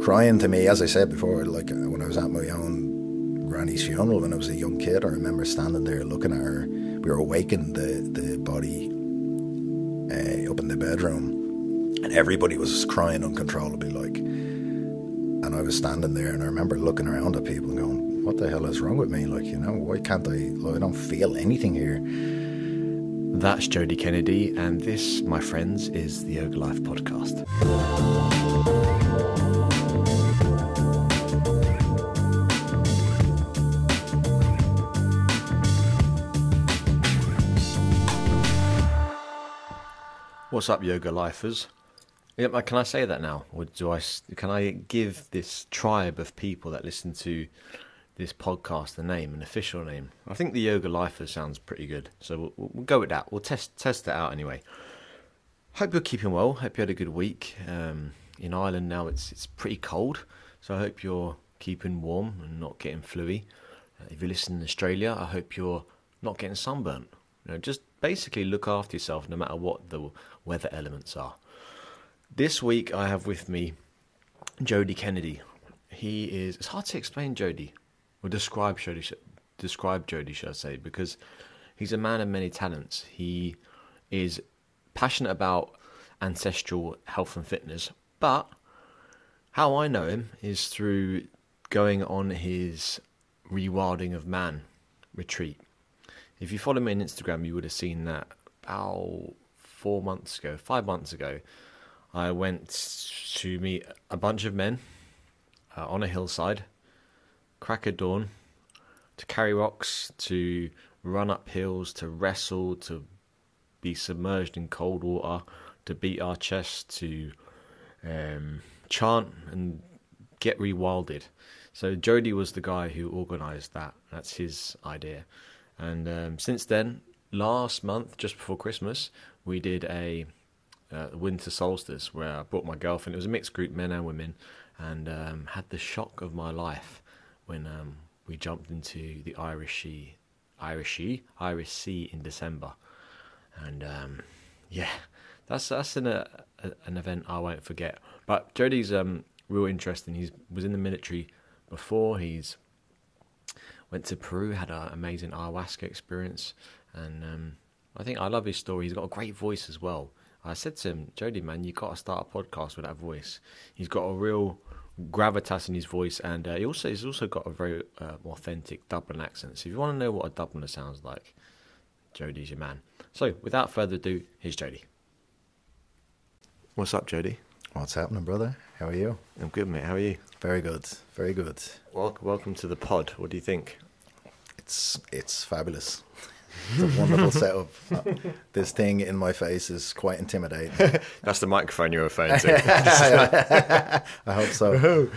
crying to me, as I said before, like when I was at my own granny's funeral when I was a young kid. I remember standing there looking at her. We were awakening the body up in the bedroom, and everybody was crying uncontrollably, like. And I was standing there, and I remember looking around at people and going, "What the hell is wrong with me? Like, you know, why can't I? Like, I don't feel anything here." That's Jody Kennedy, and this, my friends, is the Yoga Life podcast. What's up, Yoga Lifers? Yeah, can I say that now, or can I give this tribe of people that listen to this podcast a name, an official name? I think the Yoga Lifers sounds pretty good, so we'll go with that. We'll test it out anyway. Hope you're keeping well. Hope you had a good week. In Ireland now, it's pretty cold, so I hope you're keeping warm and not getting fluey. If you listen in Australia, I hope you're not getting sunburnt. You know, just basically look after yourself no matter what the weather elements are. This week I have with me Jody Kennedy. It's hard to explain Jody, or describe Jody, should I say, because he's a man of many talents. He is passionate about ancestral health and fitness, but how I know him is through going on his Re-Wilding Man retreat. If you follow me on Instagram, you would have seen that about 5 months ago, I went to meet a bunch of men on a hillside, crack of dawn, to carry rocks, to run up hills, to wrestle, to be submerged in cold water, to beat our chests, to chant and get rewilded. So Jody was the guy who organised that. That's his idea. And since then, last month, just before Christmas, we did a winter solstice where I brought my girlfriend. It was a mixed group, men and women, and had the shock of my life when we jumped into the Irish Sea in December. And that's an event I won't forget. But Jody's real interesting. He was in the military before. He's went to Peru, had an amazing ayahuasca experience, and I think I love his story. He's got a great voice as well. I said to him, "Jody, man, you got to start a podcast with that voice." He's got a real gravitas in his voice, and he's also got a very authentic Dublin accent. So if you want to know what a Dubliner sounds like, Jody's your man. So without further ado, here's Jody. What's up, Jody? What's happening, brother? How are you? I'm good, mate. How are you? Very good, very good. Welcome to the pod. What do you think? It's fabulous. It's a wonderful setup. This thing in my face is quite intimidating. That's the microphone you're referring to. I hope so.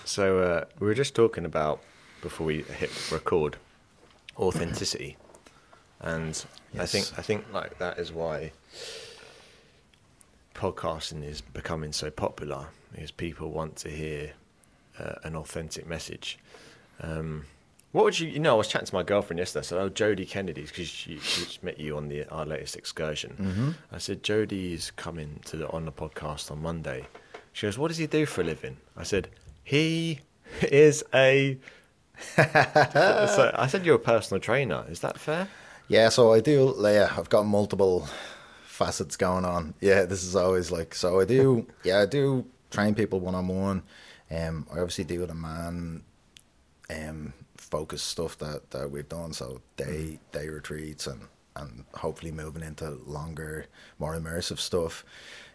So we were just talking about, before we hit record, authenticity, and yes. I think like that is why podcasting is becoming so popular, because people want to hear an authentic message. What would you know? I was chatting to my girlfriend yesterday. I said, "Oh, Jody Kennedy," because she met you on our latest excursion. Mm-hmm. I said, "Jody's coming on the podcast on Monday." She goes, "What does he do for a living?" I said, "He is a." So I said, "You're a personal trainer. Is that fair?" Yeah. So I do. Yeah, I've got multiple facets going on. Yeah, this is always like. So I do. Yeah, I do train people one-on-one. I obviously deal with a man. Focus stuff that we've done, so day retreats and hopefully moving into longer, more immersive stuff,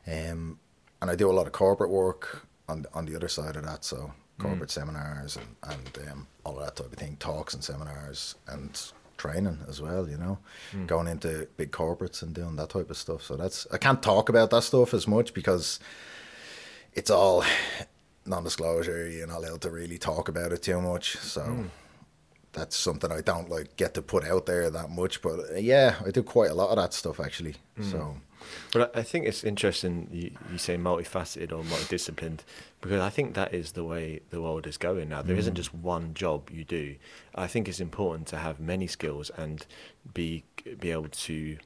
and I do a lot of corporate work on the other side of that, so corporate seminars and all of that type of thing, talks and seminars and training as well, you know, going into big corporates and doing that type of stuff. So I can't talk about that stuff as much because it's all non-disclosure. You're not allowed to really talk about it too much, so that's something I don't like get to put out there that much. But yeah, I do quite a lot of that stuff actually. So, but I think it's interesting you say multifaceted or multidisciplined, because I think that is the way the world is going now. There isn't just one job you do. I think it's important to have many skills and be able to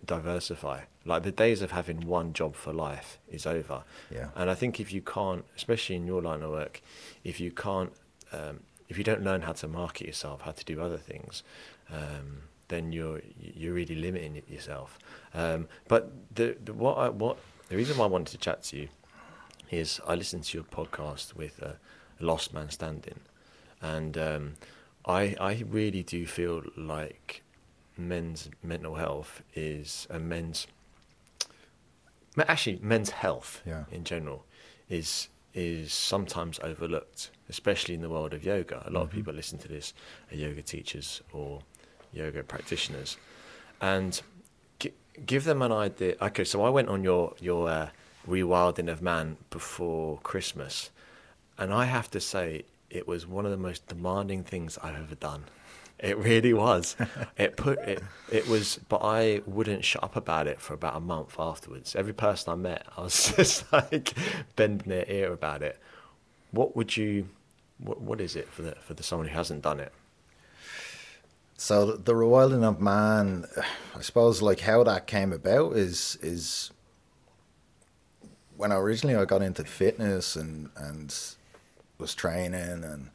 diversify. Like, the days of having one job for life is over. Yeah. And I think if you can't, especially in your line of work, if you can't, if you don't learn how to market yourself, how to do other things, then you're really limiting yourself. But the reason why I wanted to chat to you is I listened to your podcast with Lost Man Standing, and I really do feel like men's mental health is men's health in general is sometimes overlooked, especially in the world of yoga. A lot of people listen to this are yoga teachers or yoga practitioners, and give them an idea. Okay, so I went on your Re-Wilding of Man before Christmas, and I have to say it was one of the most demanding things I've ever done. It really was. It was, but I wouldn't shut up about it for about a month afterwards. Every person I met, I was just like bending their ear about it. What is it for the someone who hasn't done it? So the Re-Wilding of Man, I suppose, like how that came about is when originally I got into fitness and was training, and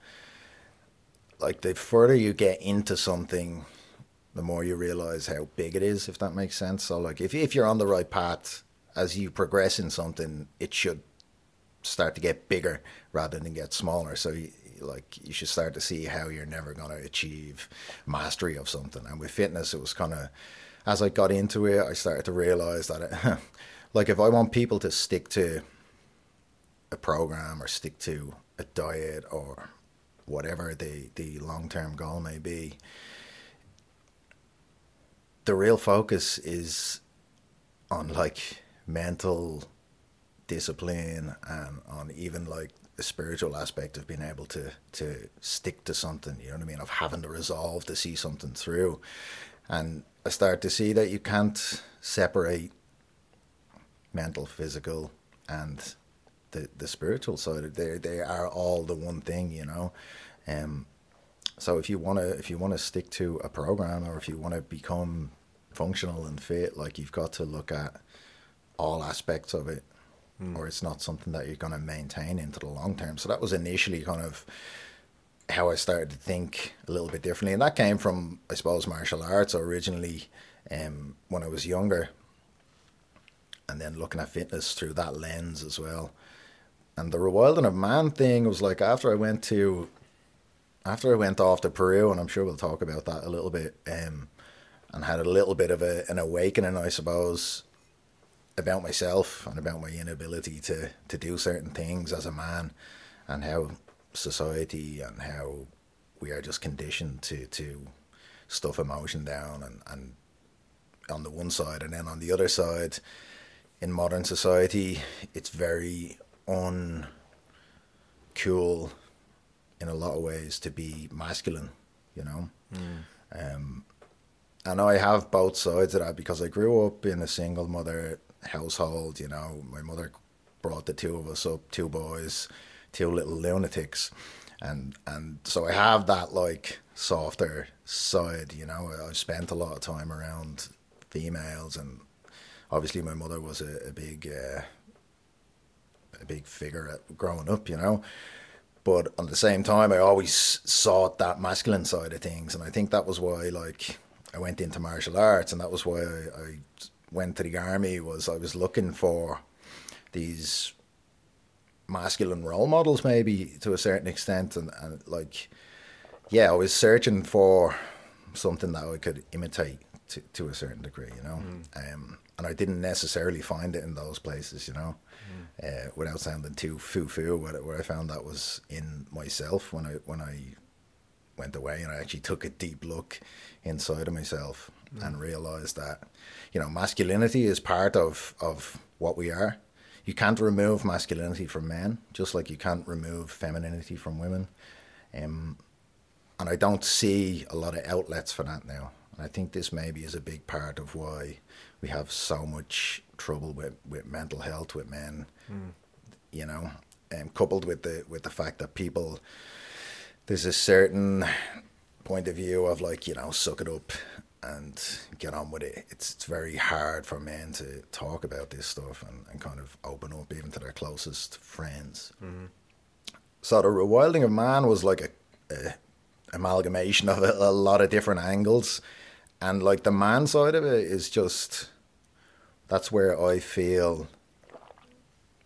like the further you get into something, the more you realize how big it is, if that makes sense. So like if you're on the right path, as you progress in something, it should start to get bigger rather than get smaller. So you should start to see how you're never going to achieve mastery of something. And with fitness, it was kind of, as I got into it, I started to realize that like if I want people to stick to a program or stick to a diet or whatever the long-term goal may be, the real focus is on like mental discipline and on even like the spiritual aspect of being able to stick to something, you know what I mean, of having the resolve to see something through. And I start to see that you can't separate mental, physical, and the spiritual side. They are all the one thing, you know. So if you want to stick to a program, or if you want to become functional and fit, like you've got to look at all aspects of it, or it's not something that you're going to maintain into the long term. So that was initially kind of how I started to think a little bit differently, and that came from, I suppose, martial arts originally, when I was younger, and then looking at fitness through that lens as well. And the Re-Wilding of Man thing was like after I went off to Peru, and I'm sure we'll talk about that a little bit, and had a little bit of an awakening, I suppose, about myself and about my inability to do certain things as a man, and how society and how we are just conditioned to stuff emotion down, and on the one side, and then on the other side, in modern society, it's very uncool in a lot of ways to be masculine, you know. And I have both sides of that because I grew up in a single mother household, you know. My mother brought the two of us up, two boys, two little lunatics, and so I have that like softer side, you know. I've spent a lot of time around females, and obviously my mother was a big figure at growing up, you know. But at the same time, I always sought that masculine side of things, and I think that was why, like, I went into martial arts, and that was why I went to the army. Was I was looking for these masculine role models, maybe to a certain extent, and like, yeah, I was searching for something that I could imitate to a certain degree, you know. And I didn't necessarily find it in those places, you know, without sounding too foo-foo. Where I found that was in myself when I went away, and I actually took a deep look inside of myself and realized that, you know, masculinity is part of what we are. You can't remove masculinity from men, just like you can't remove femininity from women. And I don't see a lot of outlets for that now. And I think this maybe is a big part of why we have so much trouble with mental health with men, you know, and coupled with the fact that there's a certain point of view of like, you know, suck it up, and get on with it. It's very hard for men to talk about this stuff and kind of open up even to their closest friends. Mm-hmm. So the Rewilding of Man was like a amalgamation of a lot of different angles, and like the man side of it is just, that's where I feel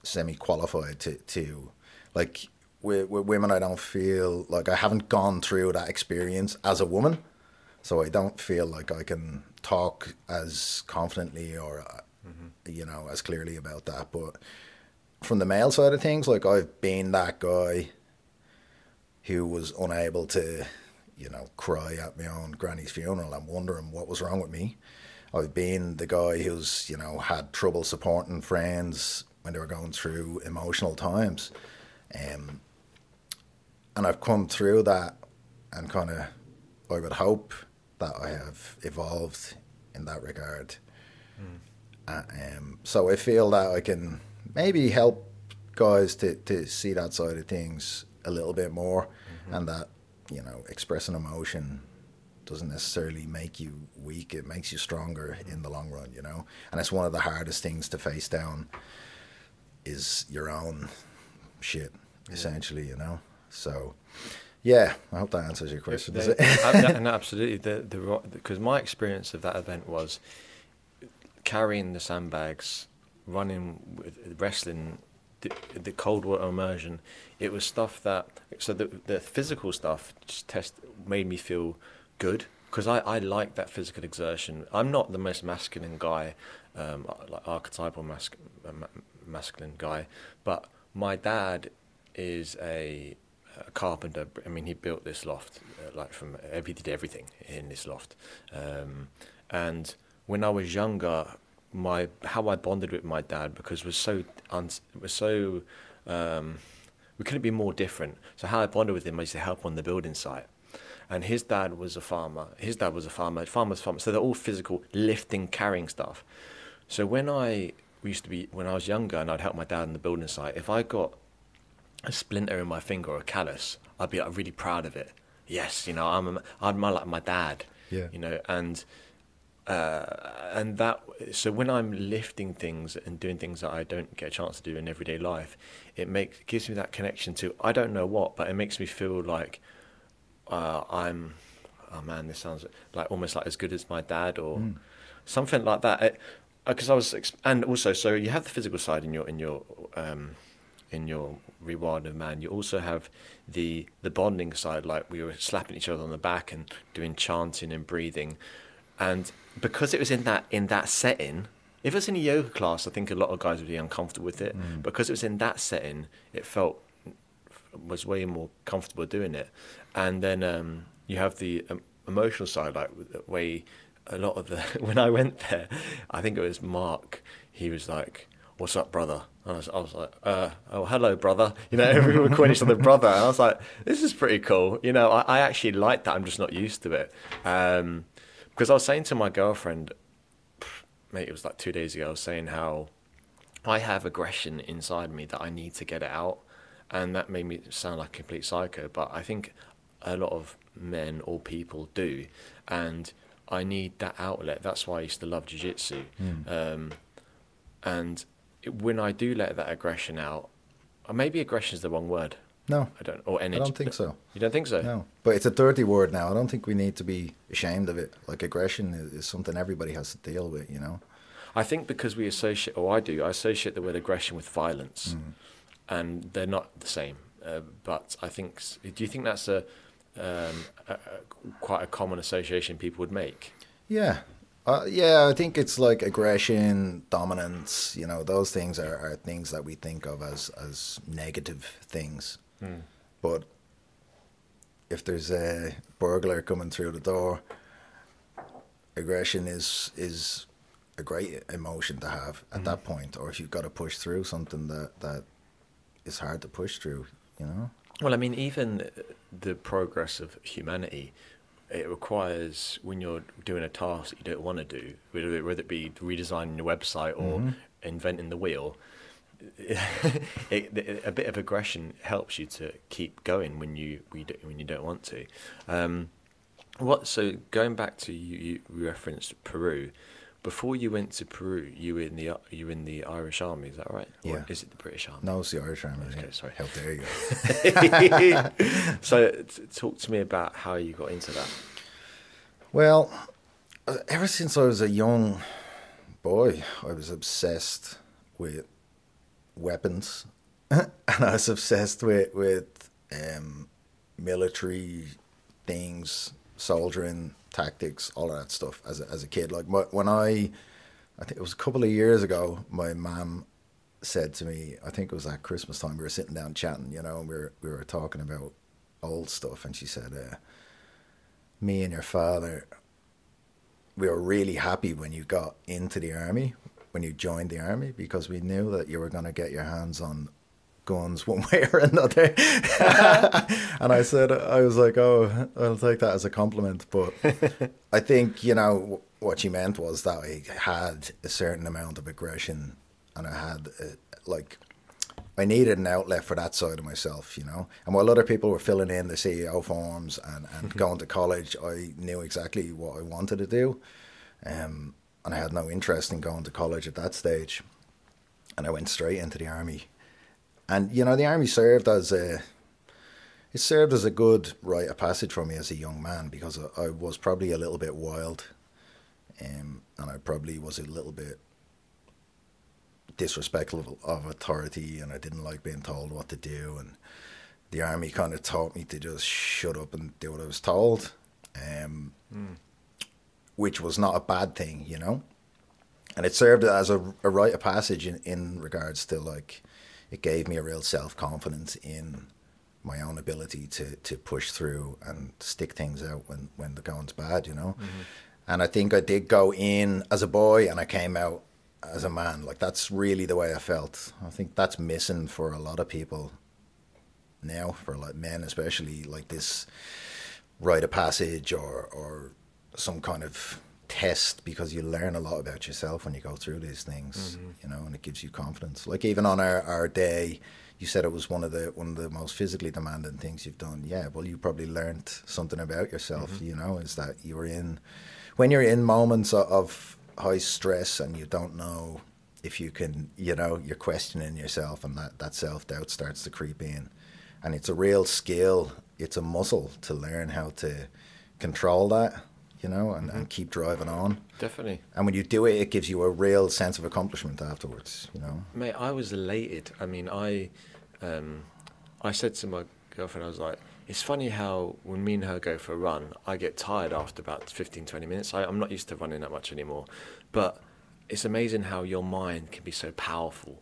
semi-qualified to like with women. I don't feel like, I haven't gone through that experience as a woman, so I don't feel like I can talk as confidently or you know, as clearly about that. But from the male side of things, like I've been that guy who was unable to, you know, cry at my own granny's funeral and wondering what was wrong with me. I've been the guy who's, you know, had trouble supporting friends when they were going through emotional times. And I've come through that, and kind of, I would hope that I have evolved in that regard. So I feel that I can maybe help guys to see that side of things a little bit more, and that, you know, expressing emotion doesn't necessarily make you weak. It makes you stronger in the long run, you know. And it's one of the hardest things to face down, is your own shit, essentially, you know. So, yeah, I hope that answers your question. Does it? And absolutely, because my experience of that event was carrying the sandbags, running, wrestling, the cold water immersion. It was stuff that, so the physical stuff just made me feel good, because I like that physical exertion. I'm not the most masculine guy, like archetypal masculine guy, but my dad is a carpenter. I mean, he built this loft, he did everything in this loft. And when I was younger, how I bonded with my dad, because we couldn't be more different. So how I bonded with him, I used to help on the building site. And his dad was a farmer. Farmer's farmer. So they're all physical, lifting, carrying stuff. So when I was younger and I'd help my dad on the building site, if I got a splinter in my finger or a callus, I'd be like really proud of it. Yes, you know, I'm like my dad. Yeah. You know, and that. So when I'm lifting things and doing things that I don't get a chance to do in everyday life, it gives me that connection to, I don't know what, but it makes me feel like I'm. Oh man, this sounds like almost like as good as my dad or something like that. Because and also, so you have the physical side in your Re-Wilding Man. You also have the bonding side, like we were slapping each other on the back and doing chanting and breathing. And because it was in that setting, if it was in a yoga class, I think a lot of guys would be uncomfortable with it. Because it was in that setting, it was way more comfortable doing it. And then you have the emotional side, like way a lot of when I went there, I think it was Mark. He was like, "What's up, brother?" And I was like, "Oh, hello, brother." You know, everyone would call each other brother. And I was like, "This is pretty cool." You know, I actually like that. I'm just not used to it. Because I was saying to my girlfriend, mate, it was like 2 days ago, I was saying how I have aggression inside me that I need to get it out. And that made me sound like a complete psycho. But I think a lot of men or people do. And I need that outlet. That's why I used to love jiu-jitsu. And when I do let that aggression out, or maybe aggression is the wrong word. No. Or energy. I don't think so. You don't think so? No. But it's a dirty word now. I don't think we need to be ashamed of it. Like, aggression is something everybody has to deal with, you know? I think because I associate the word aggression with violence. And they're not the same. But I think, do you think that's quite a common association people would make? Yeah. Yeah, I think it's like aggression, dominance, you know, those things are things that we think of as negative things. But if there's a burglar coming through the door, aggression is a great emotion to have at that point. Or if you've got to push through something that is hard to push through, you know? Well, I mean, even the progress of humanity, it requires, when you're doing a task that you don't want to do, whether it be redesigning your website or inventing the wheel, a bit of aggression helps you to keep going when you don't want to. What? So going back to you referenced Peru. Before you went to Peru, you were in the Irish Army. Is that right? Yeah. Or is it the British Army? No, it's the Irish Army. Okay, Yeah. sorry. How dare you? So talk to me about how you got into that. Well, ever since I was a young boy, I was obsessed with weapons, and I was obsessed with military things, soldiering tactics, all of that stuff as a kid. Like when I think it was a couple of years ago, my mum said to me, I think it was at Christmas time, we were sitting down chatting, you know, and we were talking about old stuff, and she said, me and your father, we were really happy when you got into the army, when you joined the army, because we knew that you were going to get your hands on guns one way or another. And I said, I was like, oh, I'll take that as a compliment. But I think, you know, what she meant was that I had a certain amount of aggression, and I had, I needed an outlet for that side of myself, you know. And while other people were filling in the CEO forms and going to college, I knew exactly what I wanted to do. And I had no interest in going to college at that stage. And I went straight into the army. And, you know, the army served as a good rite of passage for me as a young man, because I was probably a little bit wild. And I probably was a little bit disrespectful of authority, and I didn't like being told what to do, and the army kind of taught me to just shut up and do what I was told, which was not a bad thing, you know. And it served as a rite of passage in regards to, like, it gave me a real self-confidence in my own ability to push through and stick things out when the going's bad, you know. Mm-hmm. And I think I did go in as a boy and I came out as a man. Like, that's really the way I felt. I think that's missing for a lot of people now, for like men especially, like this rite of passage or some kind of test, because you learn a lot about yourself when you go through these things, you know, and it gives you confidence. Like, even on our day, you said it was one of the most physically demanding things you've done. Yeah, well, you probably learned something about yourself, you know, is that when you're in moments of high stress and you don't know if you can, you know, you're questioning yourself, and that self-doubt starts to creep in. And it's a real skill, it's a muscle to learn how to control that, you know, and keep driving on. Definitely. And when you do it, it gives you a real sense of accomplishment afterwards, you know. Mate, I was elated. I mean, I said to my girlfriend, I was like, it's funny how when me and her go for a run, I get tired after about 15, 20 minutes. I'm not used to running that much anymore. But it's amazing how your mind can be so powerful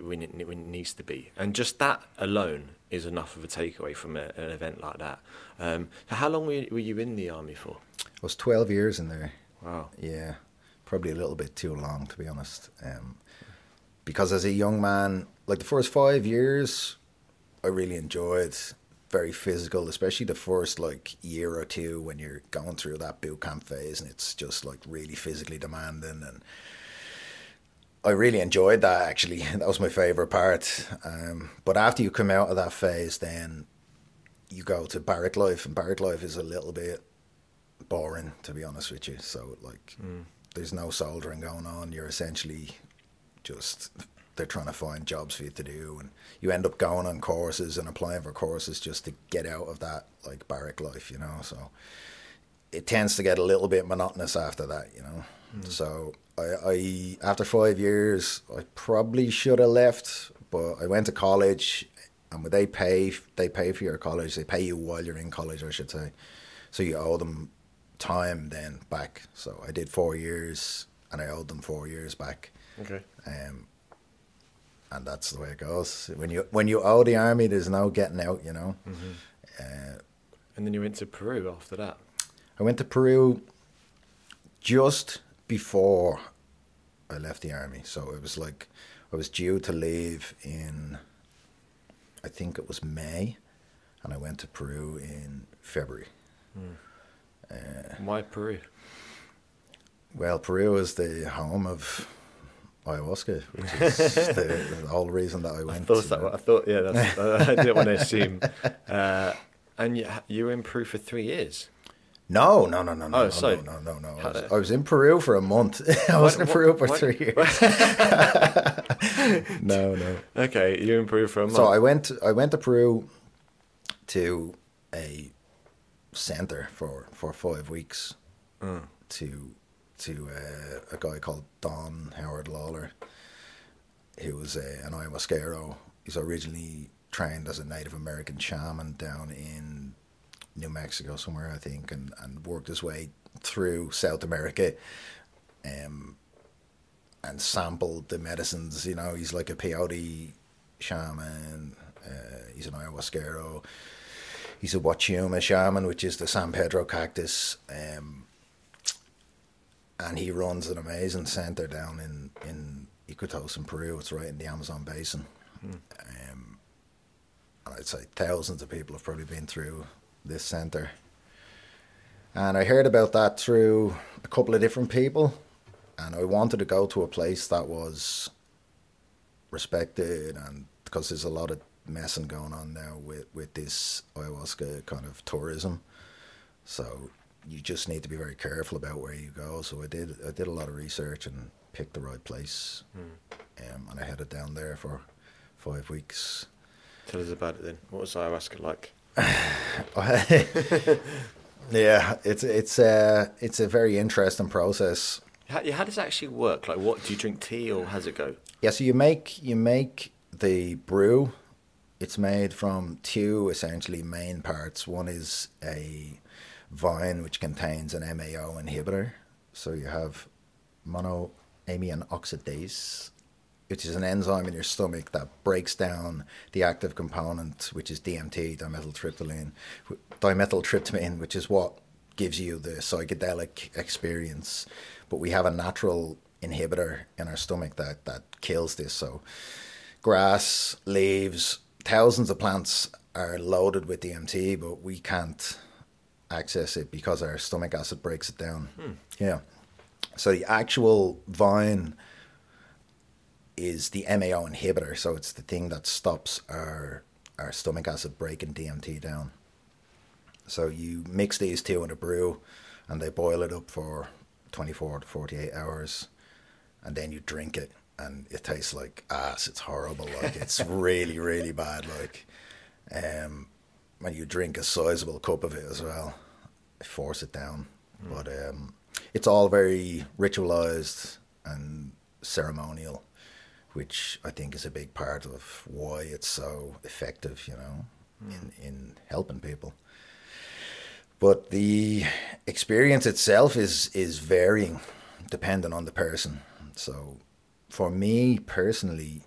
when it needs to be. And just that alone is enough of a takeaway from an event like that. So how long were you in the army for? I was 12 years in there. Wow. Yeah, probably a little bit too long, to be honest. Because as a young man, like the first 5 years, I really enjoyed. Very physical, especially the first like year or two when you're going through that boot camp phase, and it's just like really physically demanding, and I really enjoyed that. Actually, that was my favorite part. But after you come out of that phase, then you go to barrack life, and barrack life is a little bit boring, to be honest with you. So like there's no soldiering going on. You're essentially just, they're trying to find jobs for you to do, and you end up going on courses and applying for courses just to get out of that like barrack life, you know. So it tends to get a little bit monotonous after that, you know. So I after 5 years, I probably should have left, but I went to college, and when they pay for your college, they pay you while you're in college, I should say. So you owe them time then back. So I did 4 years, and I owed them 4 years back. Okay. And that's the way it goes. When you owe the army, there's no getting out, you know. And then you went to Peru after that. I went to Peru just before I left the army. So it was like I was due to leave in, I think it was May, and I went to Peru in February. Why Peru? Well, Peru is the home of ayahuasca, which is the whole reason that I went. I didn't want to assume. And you were in Peru for 3 years. Oh, so no. how I was in Peru for a month. I wasn't in Peru for 3 years. No. Okay, you're in Peru for a month. So I went to Peru to a center for 5 weeks to a guy called Don Howard Lawler, who was an ayahuasquero. He's originally trained as a Native American shaman down in New Mexico somewhere, I think, and worked his way through South America, and sampled the medicines. You know, he's like a peyote shaman. He's an ayahuasquero. He's a Wachuma shaman, which is the San Pedro cactus, and he runs an amazing center down in Iquitos in Peru. It's right in the Amazon basin. And I'd say thousands of people have probably been through this center. And I heard about that through a couple of different people, and I wanted to go to a place that was respected, and because there's a lot of messing going on now with this ayahuasca kind of tourism, so you just need to be very careful about where you go. So I did a lot of research and picked the right place, and I headed down there for 5 weeks. Tell us about it then. What was ayahuasca like? Yeah, it's a very interesting process. How does it actually work? Like, what do you drink tea, or how does it go? Yeah, so you make the brew. It's made from two essentially main parts. One is a vine which contains an MAO inhibitor. So you have monoamine oxidase, which is an enzyme in your stomach that breaks down the active component, which is DMT, dimethyltryptamine, which is what gives you the psychedelic experience. But we have a natural inhibitor in our stomach that kills this. So grass, leaves, thousands of plants are loaded with DMT, but we can't access it because our stomach acid breaks it down. Yeah. So the actual vine is the MAO inhibitor, so it's the thing that stops our stomach acid breaking DMT down. So you mix these two in a brew, and they boil it up for 24 to 48 hours, and then you drink it, and it tastes like ass. It's horrible. Like, it's really, really bad. Like, when you drink a sizable cup of it as well, force it down. But it's all very ritualized and ceremonial, which I think is a big part of why it's so effective, you know, in helping people. But the experience itself is varying depending on the person. So for me personally,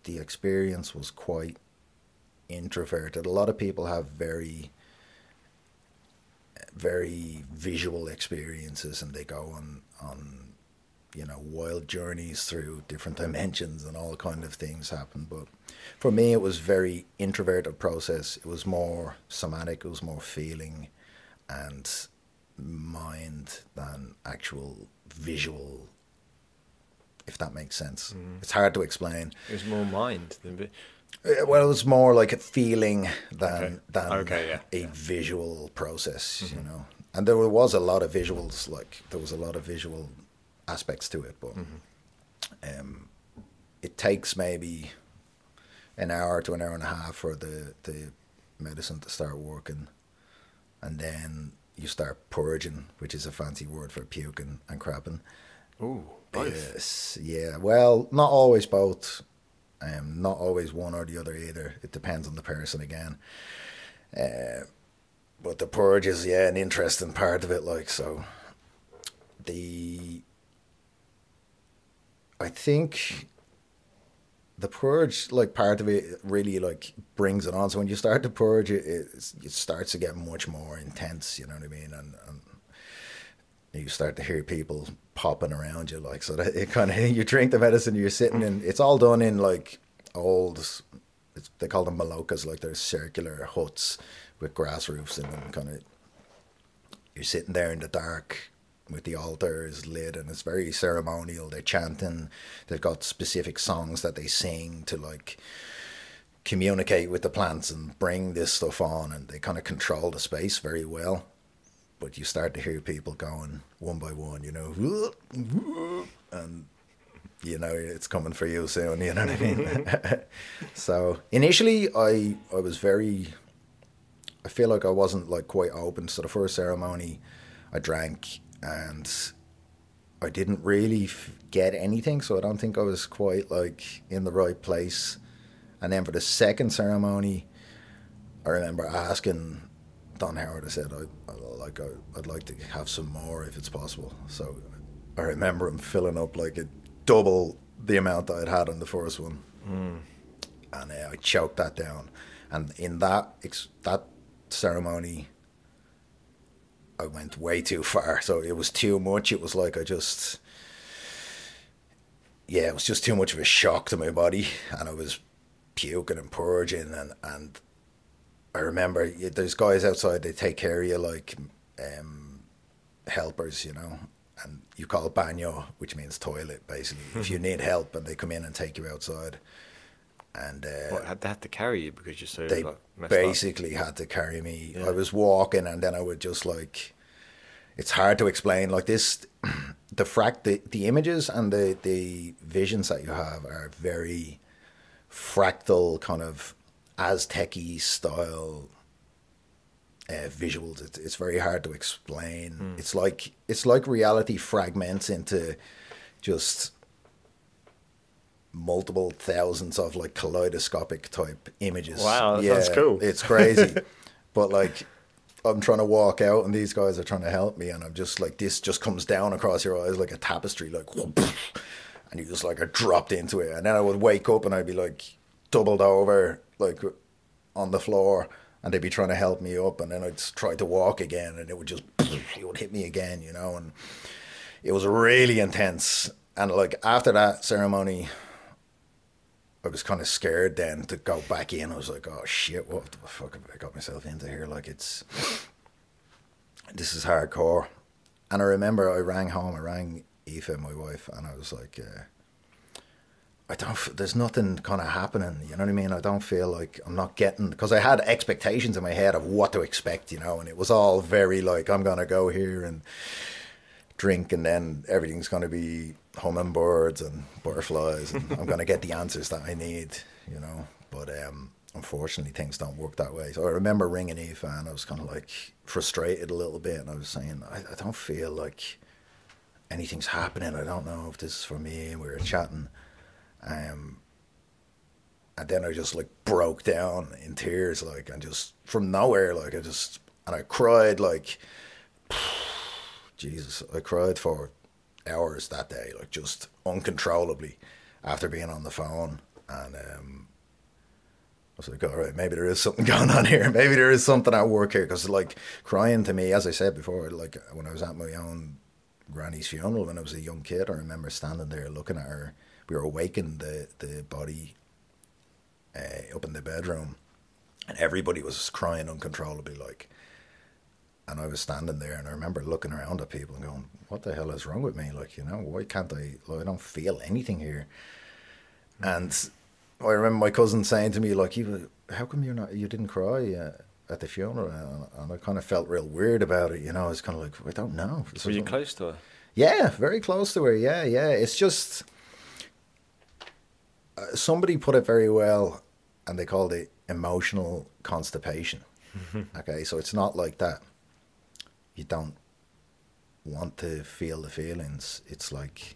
the experience was quite introverted. A lot of people have very visual experiences, and they go on wild journeys through different dimensions, and all kind of things happen. But for me, it was very introverted process. It was more somatic. It was more feeling and mind than actual visual, if that makes sense. It's hard to explain. It was more mind than... Well, it was more like a feeling than a visual process, you know. And there was a lot of visuals, like there was a lot of visual aspects to it, but it takes maybe an hour to an hour and a half for the medicine to start working, and then you start purging, which is a fancy word for puking and crapping. Ooh, both. Yes, yeah. Well, not always both. Not always one or the other either. It depends on the person again. But the purge is, an interesting part of it. Like, so I think the purge, like, part of it really, like, brings it on. So when you start to purge, it starts to get much more intense, you know what I mean? And you start to hear people popping around you, like, so that it kind of, you drink the medicine, you're sitting in, it's all done in, like, they call them malokas, like, they're circular huts with grass roofs in them, kind of. You're sitting there in the dark with the altar is lit, and it's very ceremonial. They're chanting. They've got specific songs that they sing to, like, communicate with the plants and bring this stuff on, and they kind of control the space very well. But you start to hear people going one by one, you know, and you know it's coming for you soon, you know what I mean? So initially I feel like I wasn't like quite open. So the first ceremony I drank and I didn't really get anything, so I don't think I was quite like in the right place. And then for the second ceremony, I remember asking Don Howard, I said, I'd like to have some more if it's possible. So I remember him filling up like a double the amount that I'd had on the first one. And I choked that down. And in that ceremony, I went way too far. So it was too much. It was like it was just too much of a shock to my body. And I was puking and purging. And I remember there's guys outside, they take care of you like helpers, you know. And you call it banyo, which means toilet, basically. If you need help, and they come in and take you outside. And they had to carry you because you're so they like, messed basically up. had to carry me. Yeah. I was walking, and then I would just like, it's hard to explain. Like this, the images and the visions that you have are very fractal, kind of Aztec-y style visuals. It's very hard to explain. It's like reality fragments into just multiple thousands of like kaleidoscopic type images. Wow, that's cool. It's crazy. But like I'm trying to walk out and these guys are trying to help me, and I'm just like, this just comes down across your eyes like a tapestry, like whoop, and you just like are dropped into it. And then I would wake up and I'd be like doubled over like on the floor, and they'd be trying to help me up, and then I'd try to walk again and it would hit me again, you know. And it was really intense. And like after that ceremony, I was kind of scared then to go back in. I was like, oh shit, what the fuck have I got myself into here? Like this is hardcore. And I remember I rang home, I rang Aoife, my wife, and I was like, there's nothing kind of happening, you know what I mean? I don't feel like I'm not getting, because I had expectations in my head of what to expect, you know, and it was all very like, I'm going to go here and drink, and then everything's going to be hummingbirds and butterflies, and I'm going to get the answers that I need, you know. But unfortunately things don't work that way. So I remember ringing Aoife, and I was kind of like frustrated a little bit, and I was saying, I don't feel like anything's happening. I don't know if this is for me. And we were chatting, and then I just like broke down in tears, like, and just from nowhere, like and I cried like Jesus, I cried for hours that day, like just uncontrollably after being on the phone. And I was like, all right, maybe there is something going on here. Maybe there is something at work here. Because like crying to me, as I said before, like when I was at my own granny's funeral when I was a young kid, I remember standing there looking at her. We were awakening the body up in the bedroom, and everybody was crying uncontrollably, like. And I was standing there, and I remember looking around at people and going, what the hell is wrong with me? Like, you know, why can't I don't feel anything here. And I remember my cousin saying to me, like, how come you didn't cry at the funeral? And I kind of felt real weird about it, you know. I was kind of like, I don't know. Were you close to her? Yeah, very close to her, yeah. It's just, somebody put it very well, and they called it emotional constipation. Okay, so it's not like that you don't want to feel the feelings. It's like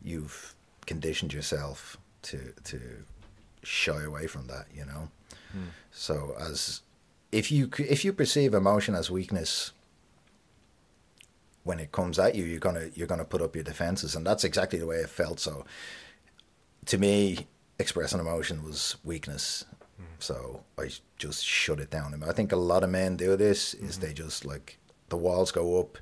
you've conditioned yourself to shy away from that, you know. So as if you perceive emotion as weakness, when it comes at you, you're gonna put up your defenses, and that's exactly the way it felt. So to me, expressing emotion was weakness. So I just shut it down. I think a lot of men do this, is they just like, the walls go up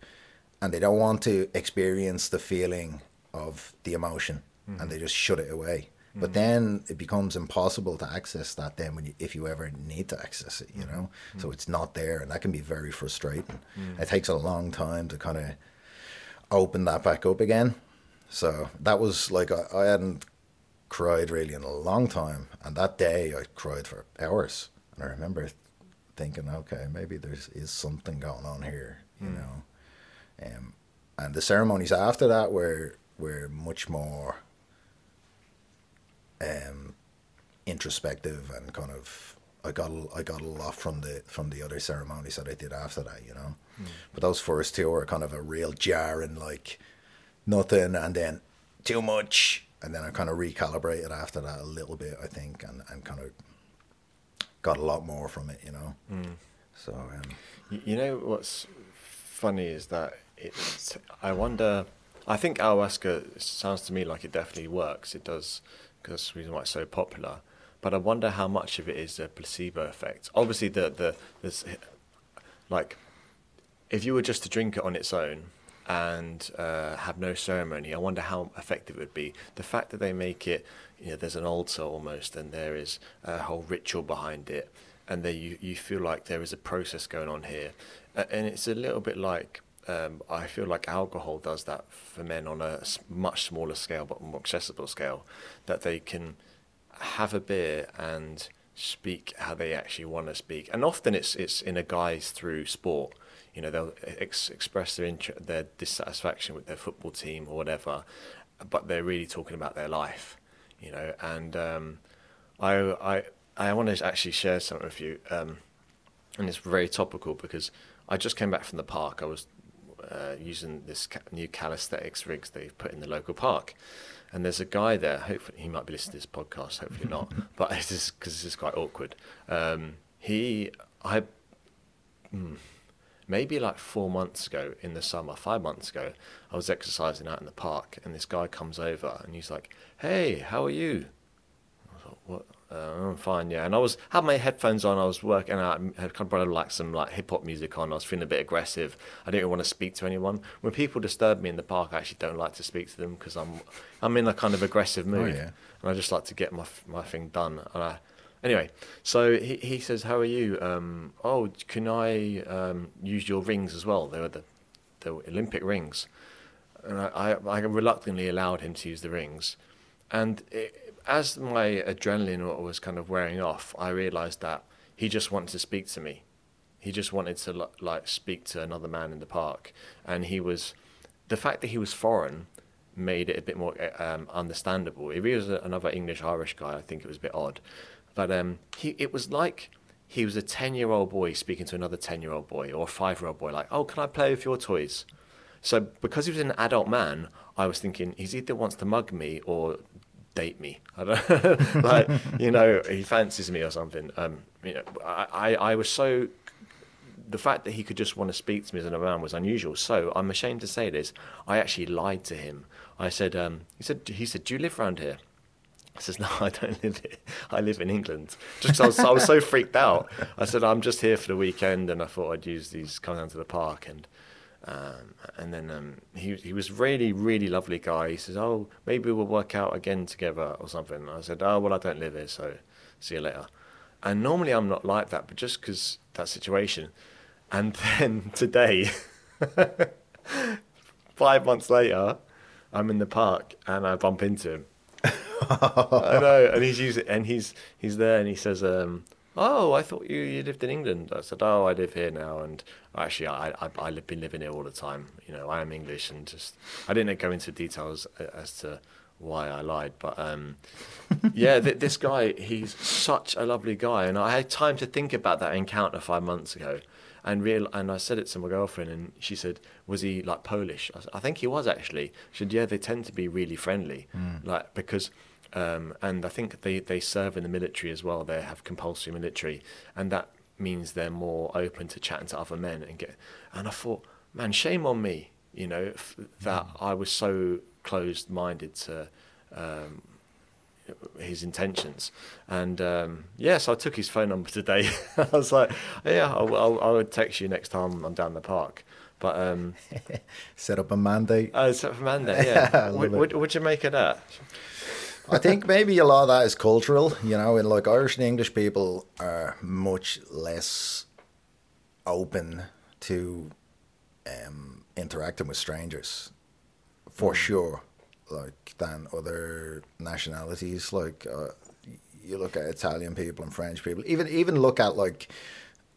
and they don't want to experience the feeling of the emotion, and they just shut it away. But then it becomes impossible to access that then if you ever need to access it, you know. So it's not there, and that can be very frustrating. It takes a long time to kind of open that back up again. So that was like, I hadn't cried really in a long time. And that day I cried for hours. And I remember thinking, okay, maybe is something going on here, you know. And the ceremonies after that were much more introspective, and kind of I got a lot from the other ceremonies that I did after that, you know. But those first two were kind of a real jarring, like nothing, and then too much, and then I kind of recalibrated after that a little bit, I think, and kind of got a lot more from it, you know. So you know what's funny is that I wonder, I think ayahuasca sounds to me like it definitely works. It does, because that's the reason why it's so popular. But I wonder how much of it is a placebo effect. Obviously, there's, like, if you were just to drink it on its own and have no ceremony, I wonder how effective it would be. The fact that they make it, you know, there's an altar almost, and there is a whole ritual behind it, and there you feel like there is a process going on here, and it's a little bit like, I feel like alcohol does that for men on a much smaller scale but more accessible scale, that they can have a beer and speak how they actually want to speak. And often it's in a guise through sport. You know, they'll express their dissatisfaction with their football team or whatever, but they're really talking about their life, you know. And I want to actually share something with you, and it's very topical because I just came back from the park. I was using this new calisthenics rigs they've put in the local park, and there's a guy there. Hopefully he might be listening to this podcast, hopefully not, but it's just because this is quite awkward. Maybe like 4 months ago in the summer, 5 months ago, I was exercising out in the park, and this guy comes over and he's like, "Hey, how are you?" I was like, "What? I'm fine, yeah." And I had my headphones on. I was working out. I had kind of like some like hip hop music on. I was feeling a bit aggressive. I didn't want to speak to anyone. When people disturb me in the park, I actually don't like to speak to them because I'm in a kind of aggressive mood, and I just like to get my thing done. And anyway, so he says, "How are you? Oh, can I use your rings as well?" They were the Olympic rings, and I reluctantly allowed him to use the rings, and as my adrenaline was kind of wearing off, I realised that he just wanted to speak to me. He just wanted to like speak to another man in the park, and the fact that he was foreign made it a bit more understandable. If he was another English-Irish guy, I think it was a bit odd, but it was like he was a 10-year-old boy speaking to another 10-year-old boy or a 5-year-old boy, like, "Oh, can I play with your toys?" So because he was an adult man, I was thinking he's either wants to mug me or date me. I don't like, you know, he fancies me or something. You know, I was so, the fact that he could just want to speak to me as another man was unusual. So I'm ashamed to say this, I actually lied to him. I said, he said, "Do you live around here?" I says, "No, I don't live here. I live in England." Just 'cause I was so freaked out. I said, "I'm just here for the weekend, and I thought I'd use these, come down to the park." And then he was really, really lovely guy. He says, "Oh, maybe we'll work out again together or something." And I said, "Oh, well, I don't live here, so see you later." And normally I'm not like that, but just because that situation. And then today, 5 months later, I'm in the park and I bump into him. I know, and he's there, and he says, "Oh, I thought you lived in England." I said, "Oh, I live here now, and actually I've been living here all the time. You know, I am English," and just I didn't go into details as to why I lied, but yeah, this guy, he's such a lovely guy, and I had time to think about that encounter 5 months ago, and I said it to my girlfriend, and she said, "Was he like Polish?" I think he was actually. She said, "Yeah, they tend to be really friendly, like because." And I think they serve in the military as well. They have compulsory military, and that means they're more open to chatting to other men and I thought, man, shame on me, you know, that I was so closed-minded to his intentions. And so I took his phone number today. I was like, "Yeah, I would text you next time I'm down the park." But set up a mandate. Set up a mandate. Yeah. Would you make of that? I think maybe a lot of that is cultural, you know, and like Irish and English people are much less open to interacting with strangers, for sure. like than other nationalities. Like you look at Italian people and French people. Even look at like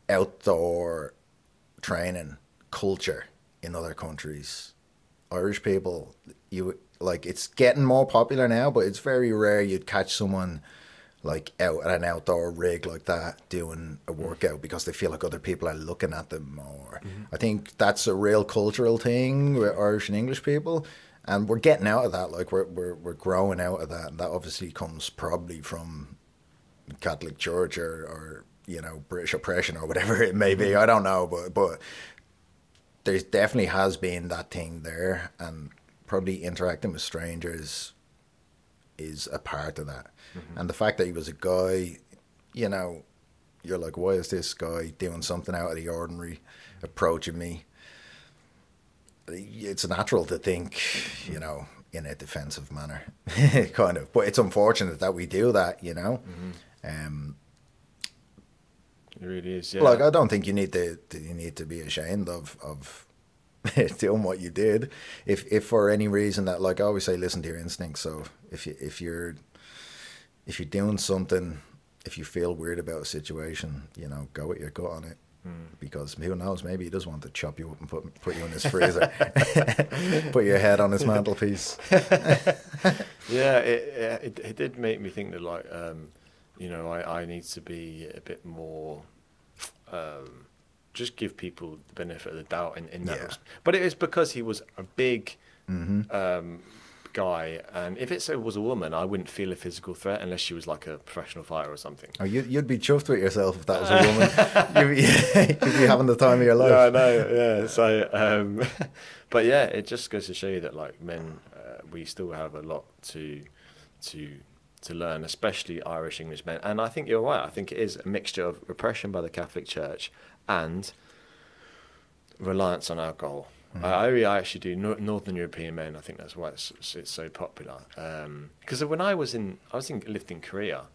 outdoor training culture in other countries. Irish people, you like it's getting more popular now, but it's very rare you'd catch someone like out at an outdoor rig like that doing a workout because they feel like other people are looking at them more. I think that's a real cultural thing with Irish and English people, and we're getting out of that. Like we're growing out of that, and that obviously comes probably from the Catholic Church or you know, British oppression or whatever it may be. I don't know, but there definitely has been that thing there, and probably interacting with strangers is a part of that. And the fact that he was a guy, you know, you're like, why is this guy doing something out of the ordinary, approaching me? It's natural to think, you know, in a defensive manner, kind of. But it's unfortunate that we do that, you know. It really is, yeah. Like, I don't think you need to be ashamed of doing what you did. If for any reason that, like I always say, listen to your instincts. So if you're doing something, if you feel weird about a situation, you know, go with your gut on it. Because who knows, maybe he does want to chop you up and put you in his freezer, put your head on his mantelpiece. Yeah, it did make me think that, like, you know, I need to be a bit more, just give people the benefit of the doubt in that. Yeah. But it was because he was a big guy, and if it was a woman, I wouldn't feel a physical threat unless she was like a professional fighter or something. Oh, you'd be chuffed with yourself if that was a woman. you'd be having the time of your life. Yeah, I know. Yeah. So, but yeah, it just goes to show you that, like, men, we still have a lot to learn, especially Irish English men. And I think you're right. I think it is a mixture of repression by the Catholic Church and reliance on alcohol. I actually do Northern European men. I think that's why it's so popular. Because when I lived in Korea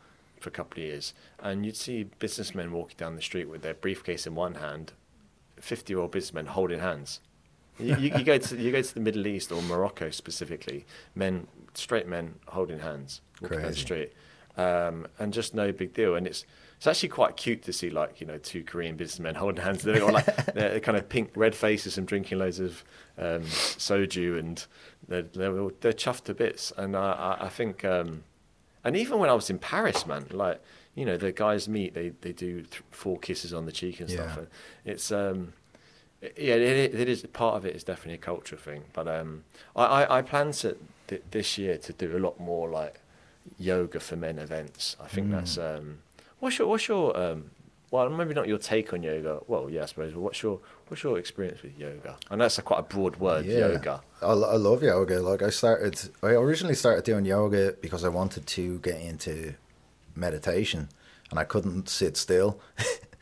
for a couple of years, and you'd see businessmen walking down the street with their briefcase in one hand, 50-year-old businessmen holding hands. You go to the Middle East or Morocco specifically, straight men holding hands walking down the street, and just no big deal. And it's actually quite cute to see, like, you know, two Korean businessmen holding hands. They've got like they're kind of pink red faces and drinking loads of soju, and they're chuffed to bits. And I think, and even when I was in Paris, man, like, you know, the guys meet, they do 4 kisses on the cheek and stuff. And it's yeah, it is, part of it is definitely a culture thing. But I plan to this year to do a lot more like yoga for men events. I think that's what's your well, maybe not your take on yoga. Well, yeah, I suppose. But what's your experience with yoga? I know that's quite a broad word, yoga. I love yoga. Like I originally started doing yoga because I wanted to get into meditation, and I couldn't sit still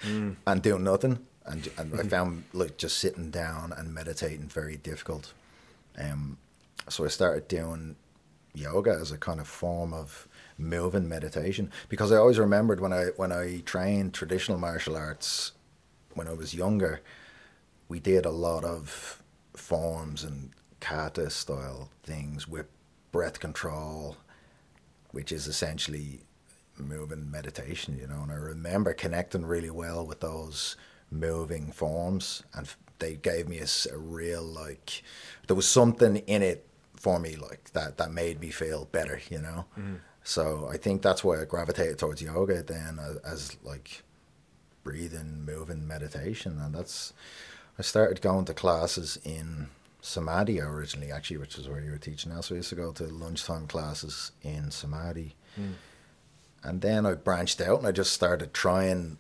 and do nothing. And I found, like, just sitting down and meditating very difficult. So I started doing yoga as a kind of form of moving meditation, because I always remembered when I trained traditional martial arts when I was younger, we did a lot of forms and kata style things with breath control, which is essentially moving meditation, you know. And I remember connecting really well with those moving forms, and they gave me a real, like, there was something in it for me, like that made me feel better, you know. So I think that's why I gravitated towards yoga then, as like breathing, moving meditation. And I started going to classes in Samadhi originally, actually, which is where you were teaching now. So I used to go to lunchtime classes in Samadhi. And then I branched out and I just started trying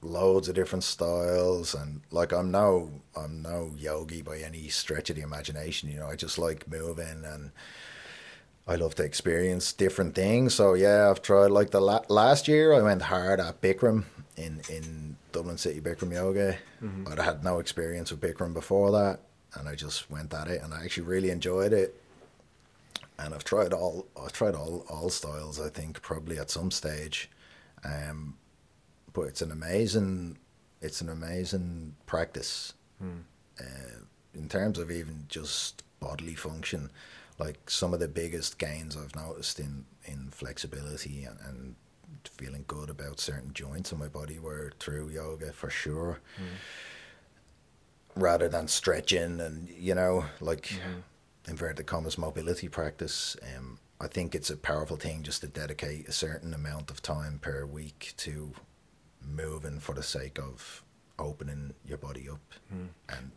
loads of different styles, and like I'm no yogi by any stretch of the imagination, you know. I just like moving, and I love to experience different things. So yeah, I've tried, like, the last year I went hard at Bikram in Dublin City, Bikram yoga. I'd had no experience with Bikram before that, and I just went at it, and I actually really enjoyed it. And I've tried all styles, I think, probably at some stage. But it's an amazing practice in terms of even just bodily function. like some of the biggest gains I've noticed in flexibility and feeling good about certain joints in my body were through yoga for sure. Rather than stretching and, you know, like inverted commas mobility practice. I think it's a powerful thing just to dedicate a certain amount of time per week to moving for the sake of opening your body up. And,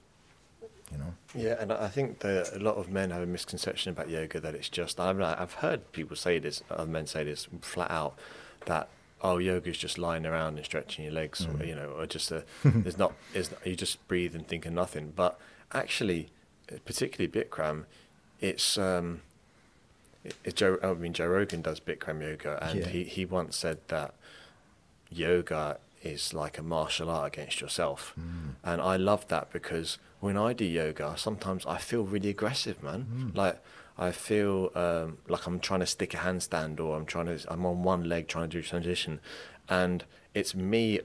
you know. Yeah, and I think that a lot of men have a misconception about yoga that it's just, I've heard people say this, other men say this flat out, that, oh, yoga is just lying around and stretching your legs, or, you know, or just you just breathe and think of nothing. But actually, particularly Bikram, Joe Rogan does Bikram yoga, and he once said that yoga is like a martial art against yourself. And I love that, because when I do yoga, sometimes I feel really aggressive, man. Like I feel like I'm trying to stick a handstand, or I'm on one leg trying to do transition, and it's me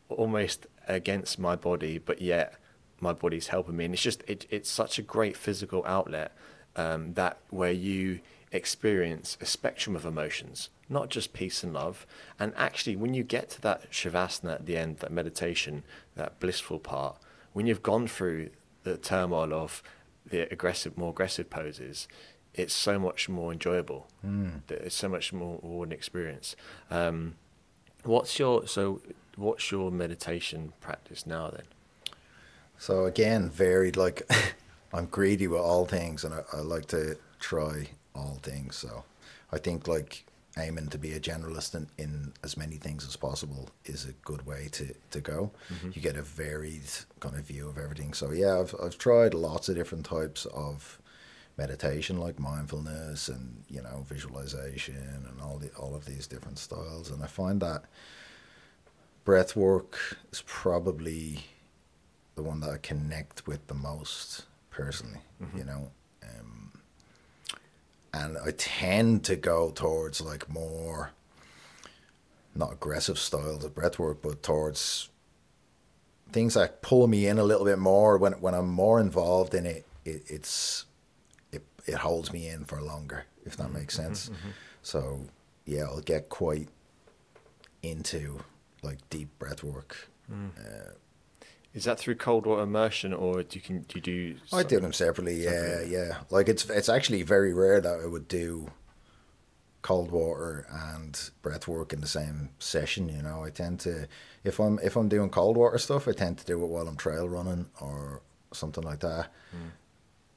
almost against my body, but yet my body's helping me. And it's such a great physical outlet, that where you experience a spectrum of emotions, not just peace and love. And actually, when you get to that shavasana at the end, that meditation, that blissful part, when you've gone through the turmoil of the more aggressive poses, it's so much more enjoyable. It's so much more an experience. What's your meditation practice now then? So again, varied. Like I'm greedy with all things, and I like to try all things. So I think like aiming to be a generalist in as many things as possible is a good way to go. You get a varied kind of view of everything. So yeah, I've tried lots of different types of meditation, like mindfulness and, you know, visualization and all of these different styles. And I find that breath work is probably the one that I connect with the most personally, you know. And I tend to go towards like more, not aggressive styles of breathwork, but towards things that pull me in a little bit more. When I'm more involved in it, it holds me in for longer, if that makes sense. So yeah, I'll get quite into like deep breathwork. Is that through cold water immersion, or do you do? I do them separately. Yeah. Like it's actually very rare that I would do cold water and breath work in the same session. You know, I tend to, if I'm doing cold water stuff, I tend to do it while I'm trail running or something like that.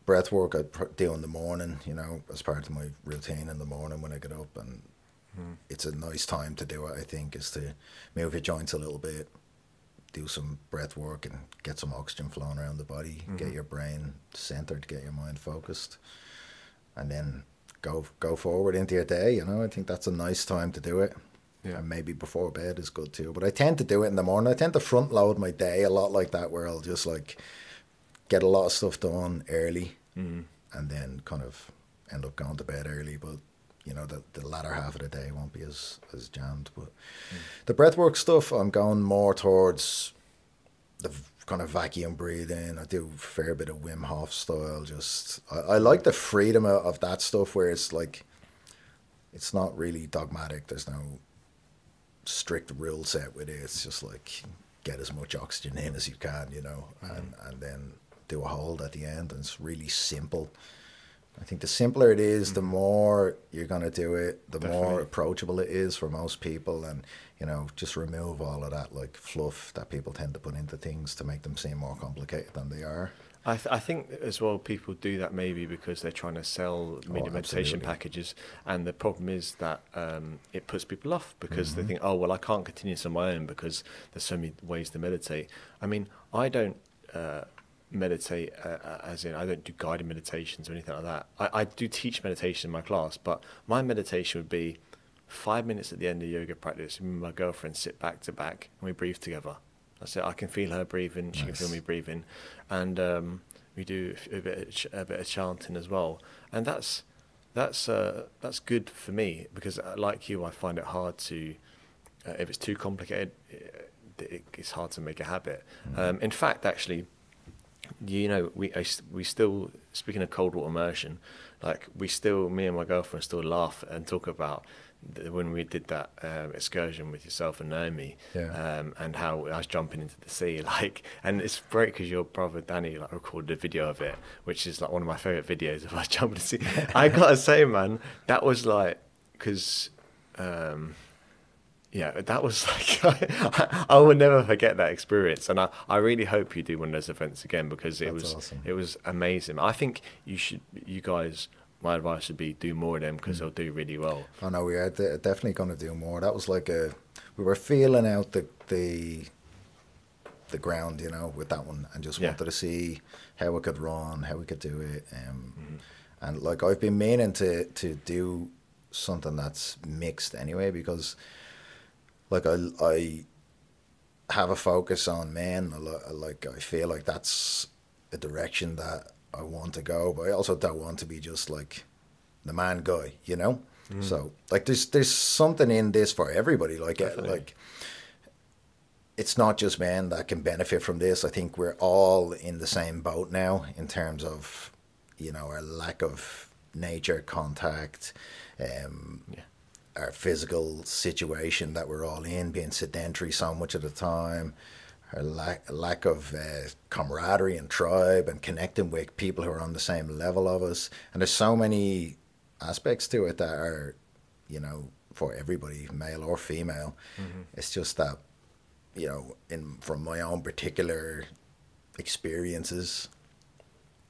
Breath work I do in the morning, you know, as part of my routine in the morning when I get up, and it's a nice time to do it. I think is to move your joints a little bit, do some breath work and get some oxygen flowing around the body, get your brain centered, get your mind focused, and then go forward into your day. You know, I think that's a nice time to do it. And maybe before bed is good too, but I tend to do it in the morning. I tend to front load my day a lot like that, where I'll just like get a lot of stuff done early and then kind of end up going to bed early, but you know, the latter half of the day won't be as jammed. But the breathwork stuff, I'm going more towards the kind of vacuum breathing. I do a fair bit of Wim Hof style. Just I like the freedom of that stuff, where it's like it's not really dogmatic. There's no strict rule set with it. It's just like get as much oxygen in as you can, you know, and then do a hold at the end. And it's really simple. I think the simpler it is, the more you're going to do it, the more approachable it is for most people. And, you know, just remove all of that like fluff that people tend to put into things to make them seem more complicated than they are. I think as well, people do that maybe because they're trying to sell meditation packages. And the problem is that it puts people off because they think, oh, well, I can't continue this on my own because there's so many ways to meditate. I mean, I don't meditate as in I don't do guided meditations or anything like that. I do teach meditation in my class, but my meditation would be 5 minutes at the end of yoga practice. Me and my girlfriend sit back to back and we breathe together. That's it. I can feel her breathing, she can feel me breathing, and we do a bit of chanting as well. And that's good for me because, like you, I find it hard to if it's too complicated, it's hard to make a habit. In fact, actually, you know, we still, speaking of cold water immersion, like me and my girlfriend still laugh and talk about when we did that excursion with yourself and Naomi, and how I was jumping into the sea, like, and it's great because your brother Danny like recorded a video of it, which is like one of my favorite videos of us jumping into the sea. I gotta say, man, that was like, because yeah, that was like I will never forget that experience, and I really hope you do one of those events again, because Awesome. it was amazing. I think you guys, my advice would be do more of them, because they'll do really well. Oh no, we are definitely going to do more. That was like we were feeling out the ground, you know, with that one, and just Yeah. wanted to see how we could run, how we could do it. And like I've been meaning to do something that's mixed anyway, because like I have a focus on men. Like I feel like that's a direction that I want to go, but I also don't want to be just like the man guy, you know. So like there's something in this for everybody. Like it's not just men that can benefit from this. I think we're all in the same boat now in terms of, you know, our lack of nature contact, our physical situation that we're all in, being sedentary so much of the time, our lack of camaraderie and tribe and connecting with people who are on the same level of us. And there's so many aspects to it that are, you know, for everybody, male or female. It's just that, you know, from my own particular experiences,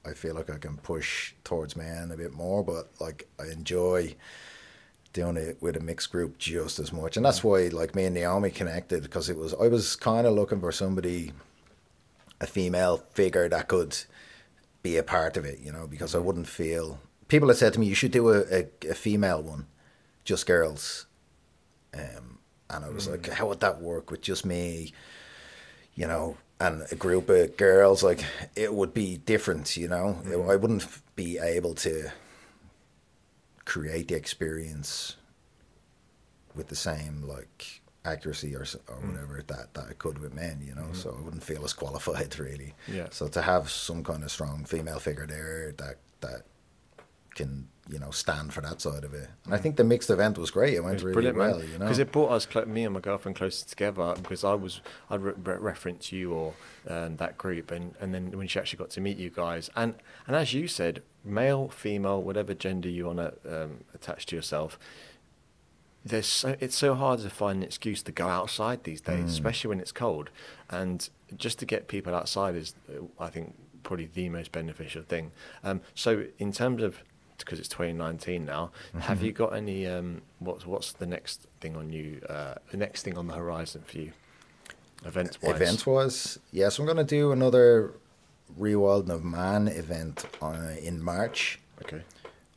I feel like I can push towards men a bit more, but like I enjoy doing it with a mixed group just as much. And that's why like me and Naomi connected, because I was kind of looking for somebody, a female figure that could be a part of it, you know, because I wouldn't feel, people had said to me, you should do a female one, just girls. And I was like, how would that work with just me, you know, and a group of girls? Like, it would be different, you know. I wouldn't be able to create the experience with the same, like, accuracy or whatever that I could with men, you know. So I wouldn't feel as qualified, really. Yeah. So to have some kind of strong female figure there that can, you know, stand for that side of it. And I think the mixed event was great. It went really well, you know. Because it brought us, me and my girlfriend, closer together, because I'd reference you or that group, and then when she actually got to meet you guys, and as you said, male, female, whatever gender you want to attach to yourself, it's so hard to find an excuse to go outside these days, especially when it's cold, and just to get people outside is, I think, probably the most beneficial thing. So in terms of, because it's 2019 now, have you got any what's the next thing on you, the next thing on the horizon for you, events-wise? Yes, I'm going to do another Re-Wilding Man event in March, Okay.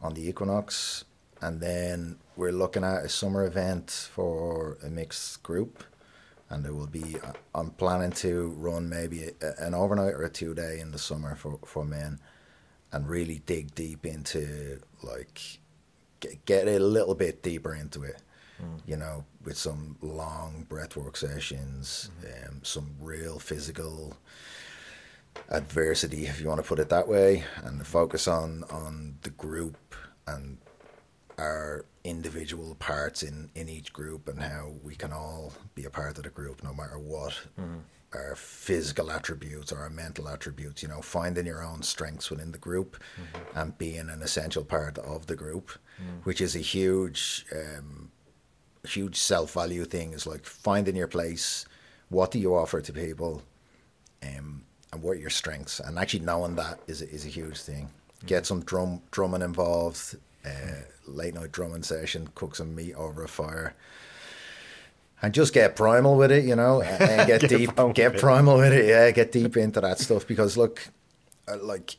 on the Equinox, and then we're looking at a summer event for a mixed group, and there will be, I'm planning to run maybe an overnight or a 2-day in the summer for men, and really dig deep into, like, get a little bit deeper into it, you know, with some long breathwork sessions, some real physical adversity, if you want to put it that way, and the focus on the group and our individual parts in each group, and how we can all be a part of the group no matter what our physical attributes or our mental attributes, you know, finding your own strengths within the group and being an essential part of the group, which is a huge self-value thing. Is like finding your place, what do you offer to people, and what are your strengths, and actually knowing that is a huge thing. Get some drumming involved, late night drumming session, cook some meat over a fire, and just get primal with it, you know, and get primal with it. Yeah, get deep into that stuff, because look, like,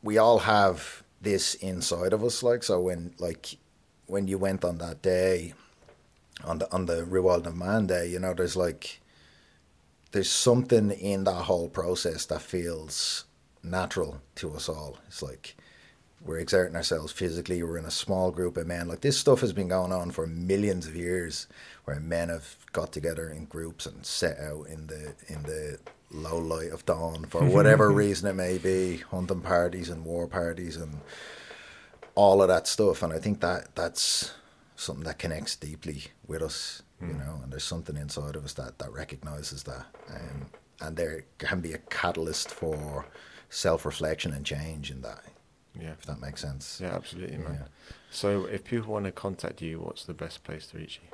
we all have this inside of us. Like, so when you went on that day, on the Re-Wilding Man Day, you know, there's something in that whole process that feels natural to us all. It's like we're exerting ourselves physically. We're in a small group of men. Like, this stuff has been going on for millions of years, where men have got together in groups and set out in the low light of dawn for whatever reason it may be, hunting parties and war parties and all of that stuff. And I think that's something that connects deeply with us, you know, and there's something inside of us that recognises that. And there can be a catalyst for self-reflection and change in that, if that makes sense. Yeah, absolutely, man. Yeah. So if people want to contact you, what's the best place to reach you?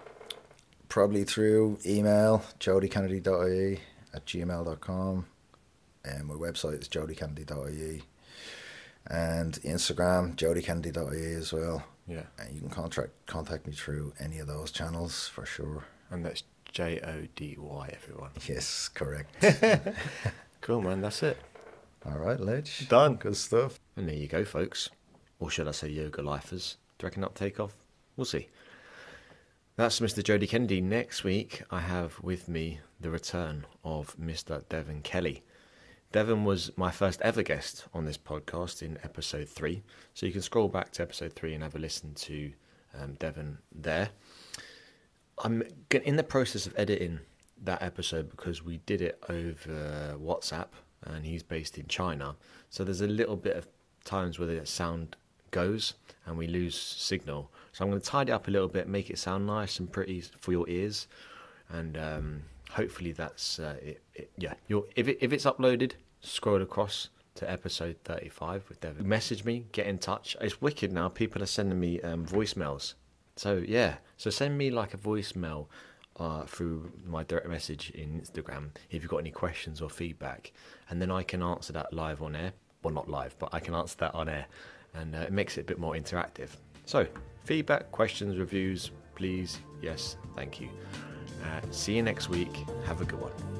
Probably through email, jodykennedy.ie @gmail.com, and my website is jodykennedy.ie, and Instagram, jodykennedy.ie as well. Yeah. And you can contact me through any of those channels for sure. And that's Jody, everyone. Yes, correct. Cool, man. That's it. All right, Ledge. Done. Good stuff. And there you go, folks. Or should I say yoga lifers? Do you reckon that'll take off? We'll see. That's Mr. Jody Kennedy. Next week, I have with me the return of Mr. Devon Kelly. Devon was my first ever guest on this podcast in episode 3. So you can scroll back to episode 3 and have a listen to Devon there. I'm in the process of editing that episode because we did it over WhatsApp and he's based in China. So there's a little bit of times where the sound goes and we lose signal. So I'm going to tidy up a little bit, make it sound nice and pretty for your ears. And hopefully that's it. Yeah, if it's uploaded, scroll across to episode 35 with Devon. Message me, get in touch. It's wicked now. People are sending me voicemails. So yeah, so send me like a voicemail through my direct message in Instagram if you've got any questions or feedback, and then I can answer that live on air. Well, not live, but I can answer that on air, and it makes it a bit more interactive. So feedback, questions, reviews, please. Yes, thank you. See you next week. Have a good one.